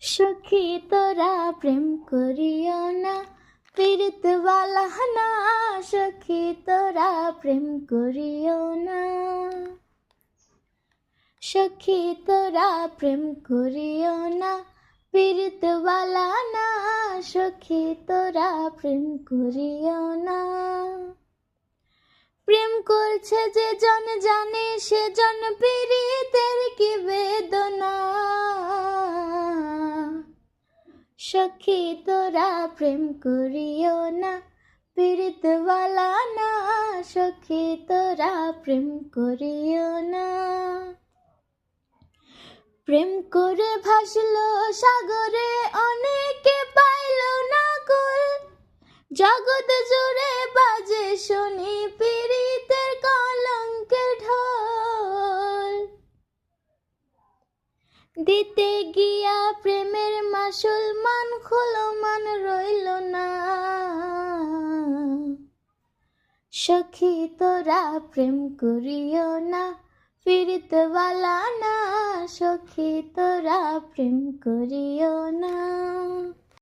সখী তোরা প্রেম করিও না, পীড়িতওয়ালা না। সখী তোরা প্রেম করিও না, সখী তোরা প্রেম করিও না, পীড়িতওয়ালা না। সখী তোরা প্রেম করিও না। প্রেম করছে যে জন জানে, সে জন পীড়িতের কি বেদনা। সখী তোরা প্রেম করিও না, পীড়িতওয়ালা না। সখী তোরা প্রেম করিও না। প্রেম করে ভাসলো সাগরে, অনেকে পাইল না কুল। জগৎ জুড়ে বাজে শুনি পীড়িতের কলঙ্কের ঢোল। দিতে গিয়া প্রেমের মাসুল, মান খুলো মান রইল না। সখী তোরা প্রেম করিও না, পীড়িতওয়ালা না। সখী তোরা প্রেম করিও না।